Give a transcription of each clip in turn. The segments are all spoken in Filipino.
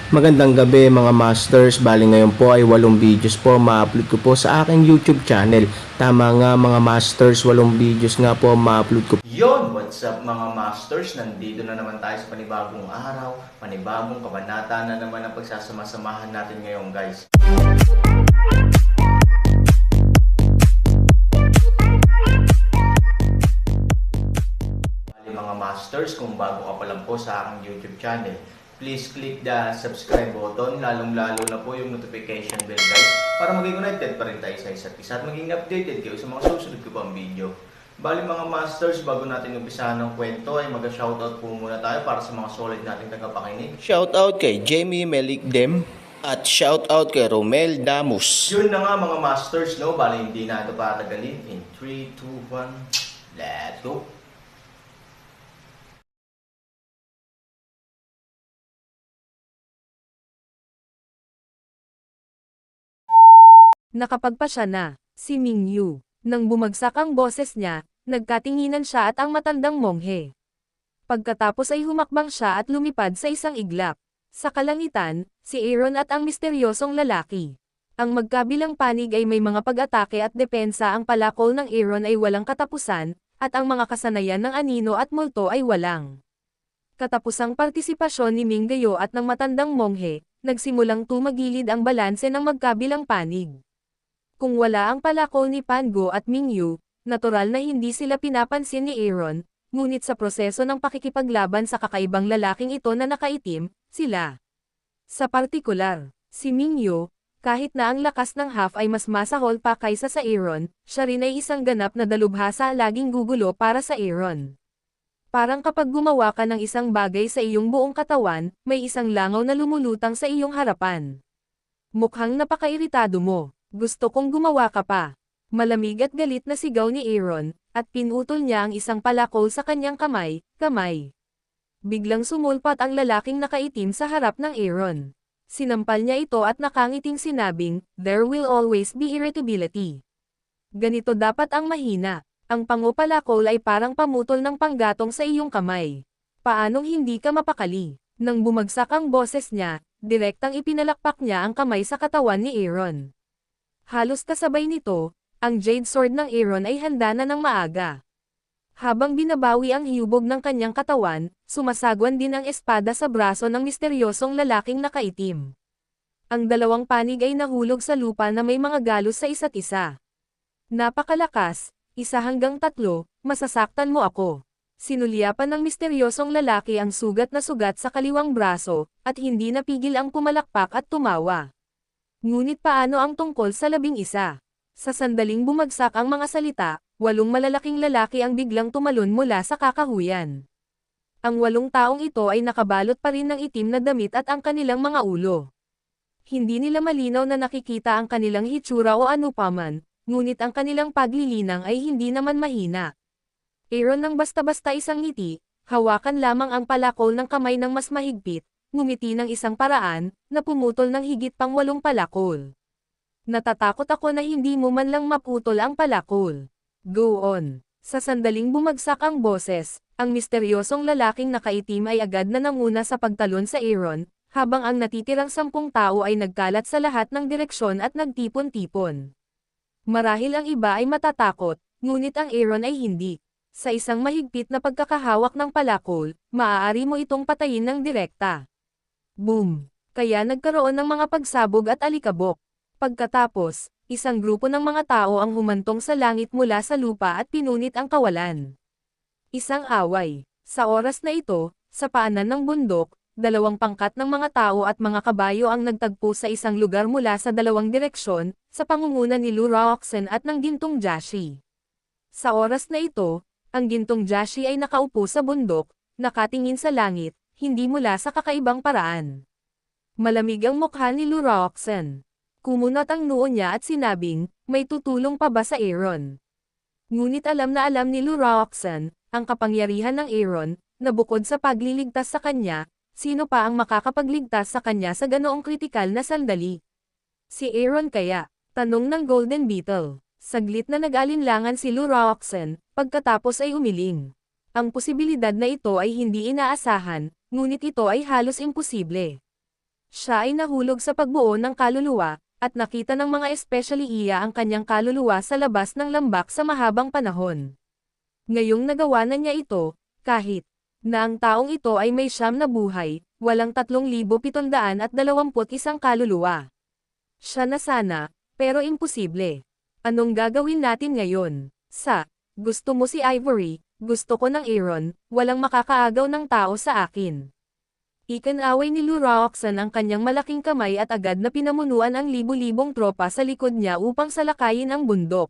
Magandang gabi mga masters, bali ngayon po ay 8 videos po ma-upload ko po sa aking YouTube channel. Tama nga mga masters, 8 videos nga po ma-upload ko. Yon, what's up mga masters? Nandito na naman tayo sa panibagong araw, panibagong kabanata na naman ang pagsasama-samahan natin ngayon guys. Bali mga masters, kung bago ka pa lang po sa aking YouTube channel, please click the subscribe button, lalong-lalo na po yung notification bell guys, para maging connected pa rin tayo sa isa't isa at maging updated kayo sa mga susunod ko pang video. Bali mga masters, bago natin umpisahan ng kwento ay mag-shoutout po muna tayo para sa mga solid nating tagapakinig. Shoutout kay Jamie Melikdem at shoutout kay Romel Damus. Yun na nga mga masters, no? Bali hindi na ito patagalin. In 3, 2, 1, let's go! Nakapagpasya na, si Mingyu. Nang bumagsak ang boses niya, nagkatinginan siya at ang matandang monghe. Pagkatapos ay humakbang siya at lumipad sa isang iglap. Sa kalangitan, si Aaron at ang misteryosong lalaki. Ang magkabilang panig ay may mga pag-atake at depensa, ang palakol ng Aaron ay walang katapusan, at ang mga kasanayan ng anino at multo ay walang katapusang partisipasyon ni Mingdayo at ng matandang monghe, nagsimulang tumagilid ang balanse ng magkabilang panig. Kung wala ang palakol ni Pango at Mingyu, natural na hindi sila pinapansin ni Aaron, ngunit sa proseso ng pakikipaglaban sa kakaibang lalaking ito na nakaitim, sila. Sa partikular, si Mingyu, kahit na ang lakas ng half ay mas masahol pa kaysa sa Aaron, siya rin ay isang ganap na dalubhasa, laging gugulo para sa Aaron. Parang kapag gumawa ka ng isang bagay sa iyong buong katawan, may isang langaw na lumulutang sa iyong harapan. Mukhang napakairitado mo. Gusto kong gumawa ka pa. Malamig at galit na sigaw ni Aaron, at pinutol niya ang isang palakol sa kanyang kamay. Biglang sumulpat ang lalaking nakaitim sa harap ng Aaron. Sinampal niya ito at nakangiting sinabing, "There will always be irritability." Ganito dapat ang mahina. Ang pangupalakol ay parang pamutol ng panggatong sa iyong kamay. Paanong hindi ka mapakali? Nang bumagsak ang boses niya, direktang ipinalakpak niya ang kamay sa katawan ni Aaron. Halos kasabay nito, ang Jade Sword ng Aaron ay handa na ng maaga. Habang binabawi ang hiyubog ng kanyang katawan, sumasagwan din ang espada sa braso ng misteryosong lalaking nakaitim. Ang dalawang panig ay nahulog sa lupa na may mga galos sa isa't isa. Napakalakas, 1-3, masasaktan mo ako. Sinulyapan ng misteryosong lalaki ang sugat na sugat sa kaliwang braso, at hindi napigil ang pumalakpak at tumawa. Ngunit paano ang tungkol sa 11? Sa sandaling bumagsak ang mga salita, 8 malalaking lalaki ang biglang tumalon mula sa kakahuyan. Ang 8 taong ito ay nakabalot pa rin ng itim na damit at ang kanilang mga ulo. Hindi nila malinaw na nakikita ang kanilang hitsura o ano paman, ngunit ang kanilang paglilinang ay hindi naman mahina. Aaron nang basta-basta isang ngiti, hawakan lamang ang palakol ng kamay ng mas mahigpit, ngumiti ng isang paraan, na pumutol ng higit pang 8 palakol. Natatakot ako na hindi mo man lang maputol ang palakol. Go on. Sa sandaling bumagsak ang boses, ang misteryosong lalaking nakaitim ay agad na nanguna sa pagtalon sa Aaron, habang ang natitirang 10 tao ay nagkalat sa lahat ng direksyon at nagtipon-tipon. Marahil ang iba ay matatakot, ngunit ang Aaron ay hindi. Sa isang mahigpit na pagkakahawak ng palakol, maaari mo itong patayin ng direkta. Boom! Kaya nagkaroon ng mga pagsabog at alikabok. Pagkatapos, isang grupo ng mga tao ang humantong sa langit mula sa lupa at pinunit ang kawalan. Isang away. Sa oras na ito, sa paanan ng bundok, 2 pangkat ng mga tao at mga kabayo ang nagtagpo sa isang lugar mula sa 2 direksyon, sa pangunguna ni Lu Roxen at ng Gintong Jashi. Sa oras na ito, ang Gintong Jashi ay nakaupo sa bundok, nakatingin sa langit, hindi mula sa kakaibang paraan. Malamig ang mukha ni Lu Roxen. Kumunot ang noo niya at sinabing, "May tutulong pa ba sa Aaron?" Ngunit alam na alam ni Lu Roxen, ang kapangyarihan ng Aaron, na bukod sa pagliligtas sa kanya, sino pa ang makakapagligtas sa kanya sa ganoong kritikal na sandali? Si Aaron kaya? Tanong ng Golden Beetle. Saglit na nag-alinlangan si Lu Roxen, pagkatapos ay umiling. Ang posibilidad na ito ay hindi inaasahan, ngunit ito ay halos imposible. Siya ay nahulog sa pagbuo ng kaluluwa, at nakita ng mga especially iya ang kanyang kaluluwa sa labas ng lambak sa mahabang panahon. Ngayong nagawa na niya ito, kahit na ang taong ito ay may siyam na buhay, walang 3,721 kaluluwa. Siya na sana, pero imposible. Anong gagawin natin ngayon? Gusto mo si Ivory, gusto ko ng Aaron, walang makakaagaw ng tao sa akin. Ikinaway ni Luroxan ang kanyang malaking kamay at agad na pinamunuan ang libu-libong tropa sa likod niya upang salakayin ang bundok.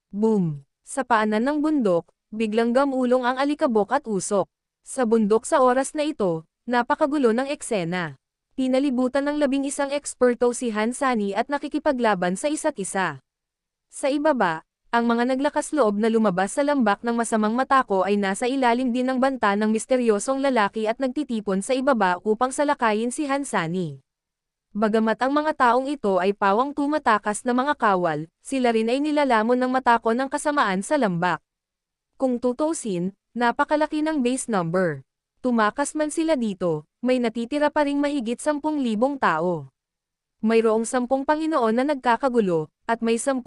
Boom! Sa paanan ng bundok, biglang gamulong ang alikabok at usok. Sa bundok sa oras na ito, napakagulo ng eksena. Pinalibutan ng 11 eksperto si Hansani at nakikipaglaban sa isa't isa. Sa ibaba, ang mga naglakas loob na lumabas sa lambak ng masamang matako ay nasa ilalim din ng banta ng misteryosong lalaki at nagtitipon sa ibaba upang salakayin si Hansani. Bagamat ang mga taong ito ay pawang tumatakas na mga kawal, sila rin ay nilalamon ng matako ng kasamaan sa lambak. Kung tutuusin, napakalaki ng base number. Tumakas man sila dito, may natitira pa ring mahigit 10,000 tao. Mayroong 10 Panginoon na nagkakagulo, at may 10,000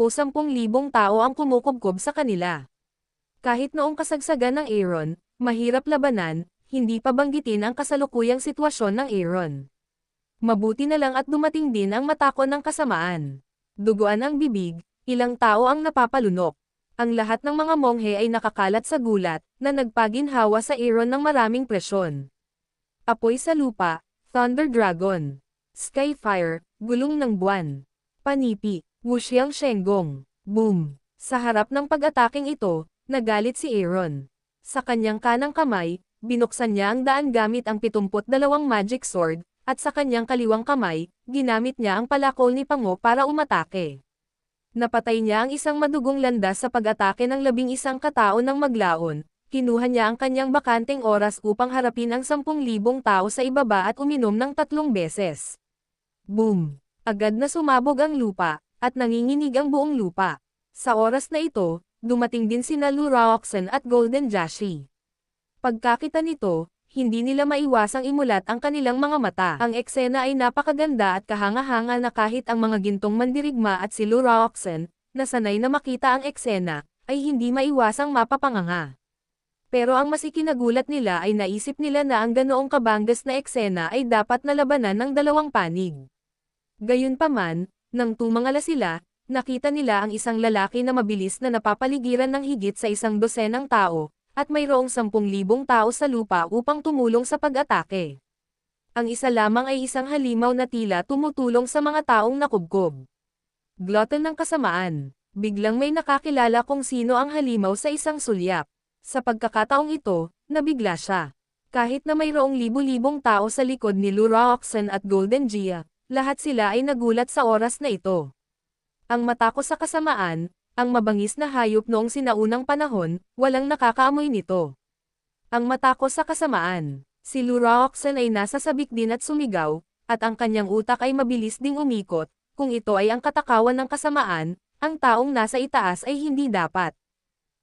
tao ang kumukubkob sa kanila. Kahit noong kasagsagan ng Aaron, mahirap labanan, hindi pa banggitin ang kasalukuyang sitwasyon ng Aaron. Mabuti na lang at dumating din ang matako ng kasamaan. Duguan ang bibig, ilang tao ang napapalunok. Ang lahat ng mga monghe ay nakakalat sa gulat, na nagpaginhawa sa Aaron ng maraming presyon. Apoy sa lupa, Thunder Dragon. Skyfire, gulong ng buwan. Panipi, Wuxiang Shenggong. Boom! Sa harap ng pag-ataking ito, nagalit si Aaron. Sa kanyang kanang kamay, binuksan niya ang daan gamit ang 72 magic sword, at sa kanyang kaliwang kamay, ginamit niya ang palakol ni Pango para umatake. Napatay niya ang isang madugong landas sa pag-atake ng 11 katao ng maglaon. Kinuha niya ang kanyang bakanteng oras upang harapin ang 10,000 tao sa ibaba at uminom ng 3 beses. Boom! Agad na sumabog ang lupa, at nanginginig ang buong lupa. Sa oras na ito, dumating din sina Luroxan at Golden Jashi. Pagkakita nito, hindi nila maiwasang imulat ang kanilang mga mata. Ang eksena ay napakaganda at kahanga-hanga na kahit ang mga gintong mandirigma at si Luroxan, na sanay na makita ang eksena, ay hindi maiwasang mapapanganga. Pero ang mas ikinagulat nila ay naisip nila na ang ganoong kabanggas na eksena ay dapat na labanan ng 2 panig. Gayunpaman, nang tumangala sila, nakita nila ang isang lalaki na mabilis na napapaligiran ng higit sa 100 tao, at mayroong 10,000 tao sa lupa upang tumulong sa pag-atake. Ang isa lamang ay isang halimaw na tila tumutulong sa mga taong nakubkob. Glutton ng kasamaan. Biglang may nakakilala kung sino ang halimaw sa isang sulyap. Sa pagkakataong ito, nabigla siya. Kahit na mayroong libu-libong tao sa likod ni Luroxan at Golden Gia, lahat sila ay nagulat sa oras na ito. Ang matako sa kasamaan, ang mabangis na hayop noong sinaunang panahon, walang nakakaamoy nito. Ang matako sa kasamaan, si Luroxan ay nasa sabik din at sumigaw, at ang kanyang utak ay mabilis ding umikot. Kung ito ay ang katakawan ng kasamaan, ang taong nasa itaas ay hindi dapat.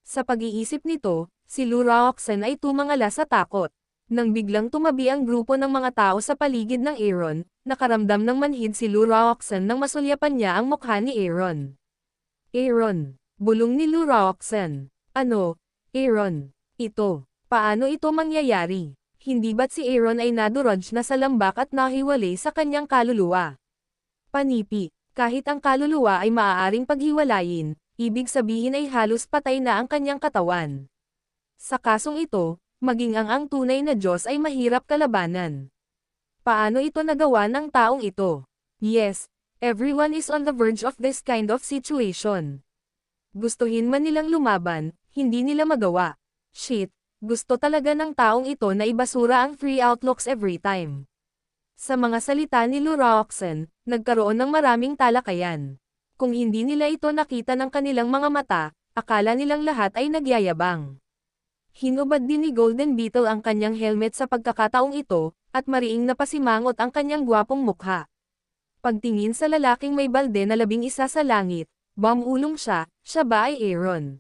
Sa pag-iisip nito, si Luroxan ay tumangala sa takot. Nang biglang tumabi ang grupo ng mga tao sa paligid ng Aaron, nakaramdam ng manhid si Luroxan nang masulyapan niya ang mukha ni Aaron. Aaron, bulong ni Luroxan. Ano, Aaron? Ito, paano ito mangyayari? Hindi ba't si Aaron ay nadurog na sa lambak at nahiwalay sa kanyang kaluluwa? Panipi, kahit ang kaluluwa ay maaaring paghiwalayin, ibig sabihin ay halos patay na ang kanyang katawan. Sa kasong ito, maging ang tunay na Diyos ay mahirap kalabanan. Paano ito nagawa ng taong ito? Yes, everyone is on the verge of this kind of situation. Gustuhin man nilang lumaban, hindi nila magawa. Shit, gusto talaga ng taong ito na ibasura ang free outlooks every time. Sa mga salita ni Luroxan, nagkaroon ng maraming talakayan. Kung hindi nila ito nakita ng kanilang mga mata, akala nilang lahat ay nagyayabang. Hinubad din ni Golden Beetle ang kanyang helmet sa pagkakataong ito, at mariing napasimangot ang kanyang gwapong mukha. Pagtingin sa lalaking may balde na 11 sa langit, bumulong siya ba ay Aaron?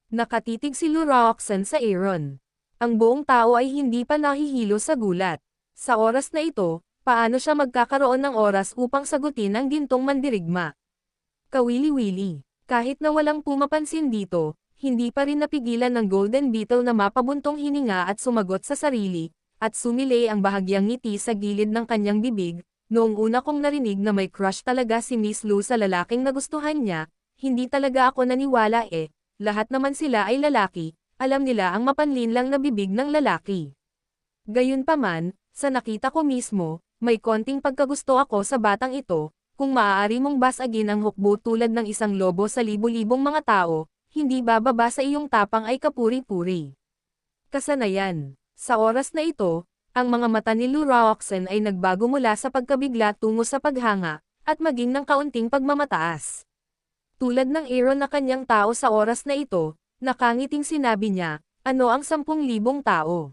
Nakatitig si Luroxan sa Aaron. Ang buong tao ay hindi pa nahihilo sa gulat. Sa oras na ito, Paano siya magkakaroon ng oras upang sagutin ang gintong mandirigma? Kawili-wili. Kahit na walang pumapansin dito, hindi pa rin napigilan ng Golden Beetle na mapabuntong hininga at sumagot sa sarili, at sumilay ang bahagyang ngiti sa gilid ng kanyang bibig. Noong una kong narinig na may crush talaga si Miss Lu sa lalaking nagustuhan niya, hindi talaga ako naniwala lahat naman sila ay lalaki, alam nila ang mapanlinlang na bibig ng lalaki. Gayunpaman, sa nakita ko mismo, may konting pagkagusto ako sa batang ito, kung maaari mong basagin ang hukbo tulad ng isang lobo sa libu-libong mga tao, hindi bababa sa iyong tapang ay kapuri-puri. Kasanayan. Sa oras na ito, ang mga mata ni Lu Roxanne ay nagbago mula sa pagkabigla tungo sa paghanga, at maging ng kaunting pagmamataas. Tulad ng Aaron na kanyang tao sa oras na ito, nakangiting sinabi niya, ano ang 10,000 tao?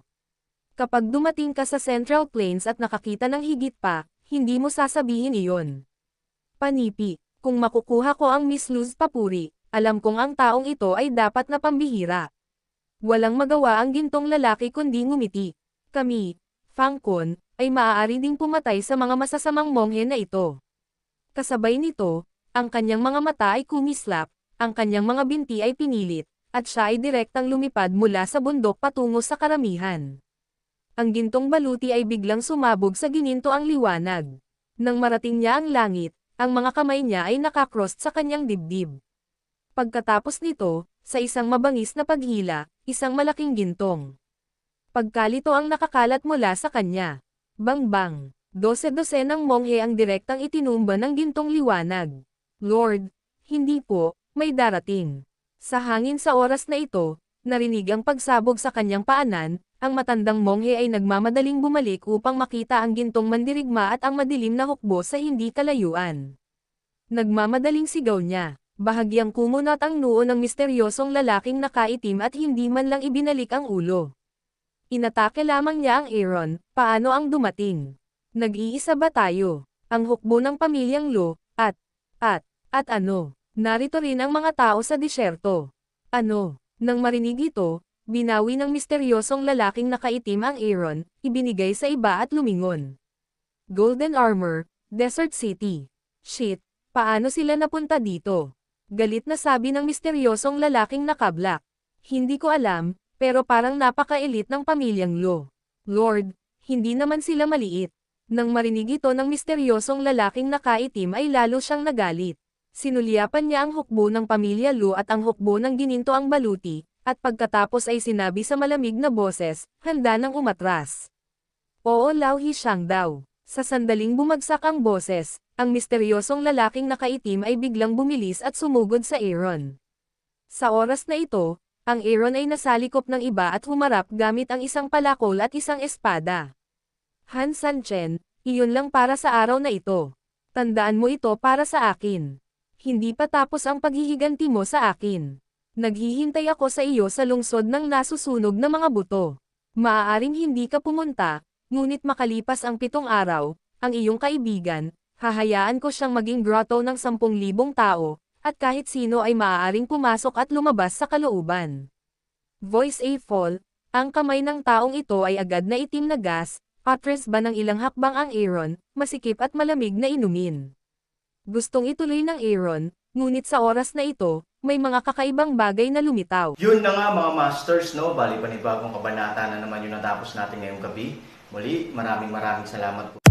Kapag dumating ka sa Central Plains at nakakita ng higit pa, hindi mo sasabihin iyon. Panipi, kung makukuha ko ang Miss Lu's papuri, alam kong ang taong ito ay dapat na pambihira. Walang magawa ang gintong lalaki kundi ngumiti. Kami, Fang Kun, ay maaari ding pumatay sa mga masasamang monghe na ito. Kasabay nito, ang kanyang mga mata ay kumislap, ang kanyang mga binti ay pinilit, at siya ay direktang lumipad mula sa bundok patungo sa karamihan. Ang gintong baluti ay biglang sumabog sa gininto ang liwanag. Nang marating niya ang langit, ang mga kamay niya ay nakakross sa kanyang dibdib. Pagkatapos nito, sa isang mabangis na paghila, isang malaking gintong pagkalito ang nakakalat mula sa kanya. Bang-bang! 12 ng monghe ang direktang itinumba ng gintong liwanag. Lord, hindi po, may darating. Sa hangin sa oras na ito, narinig ang pagsabog sa kanyang paanan, ang matandang monghe ay nagmamadaling bumalik upang makita ang gintong mandirigma at ang madilim na hukbo sa hindi kalayuan. Nagmamadaling sigaw niya. Bahagyang kumunat ang noo ng misteryosong lalaking nakaitim at hindi man lang ibinalik ang ulo. Inatake lamang niya ang Aaron, paano ang dumating? Nag-iisa ba tayo? Ang hukbo ng pamilyang Lu, at ano? Narito rin ang mga tao sa disyerto. Ano? Nang marinig ito, binawi ng misteryosong lalaking nakaitim ang Aaron, ibinigay sa iba at lumingon. Golden Armor, Desert City. Shit, paano sila napunta dito? Galit na sabi ng misteryosong lalaking nakablak. Hindi ko alam, pero parang napaka-elite ng pamilyang Lu. Lord, hindi naman sila maliit. Nang marinig ito ng misteryosong lalaking nakaitim ay lalo siyang nagalit. Sinulyapan niya ang hukbo ng pamilya Lu at ang hukbo ng gininto ang baluti, at pagkatapos ay sinabi sa malamig na boses, handa nang umatras. Oo, Lao Hishang daw. Sa sandaling bumagsak ang boses, ang misteryosong lalaking nakaitim ay biglang bumilis at sumugod sa Aaron. Sa oras na ito, ang Aaron ay nasalikop ng iba at humarap gamit ang isang palakol at isang espada. Han Sanchen, iyon lang para sa araw na ito. Tandaan mo ito para sa akin. Hindi pa tapos ang paghihiganti mo sa akin. Naghihintay ako sa iyo sa lungsod ng nasusunog na mga buto. Maaaring hindi ka pumunta, ngunit makalipas ang 7 araw, ang iyong kaibigan, hahayaan ko siyang maging grotto ng 10,000 tao, at kahit sino ay maaaring pumasok at lumabas sa kalooban. Voice A Fall, ang kamay ng taong ito ay agad na itim na gas, atras ba ng ilang hakbang ang Aaron, masikip at malamig na inumin. Gustong ituloy ng Aaron, ngunit sa oras na ito, may mga kakaibang bagay na lumitaw. Yun na nga mga masters, no? Bali panibagong kabanata na naman yung natapos natin ngayong gabi. Muli, maraming salamat po.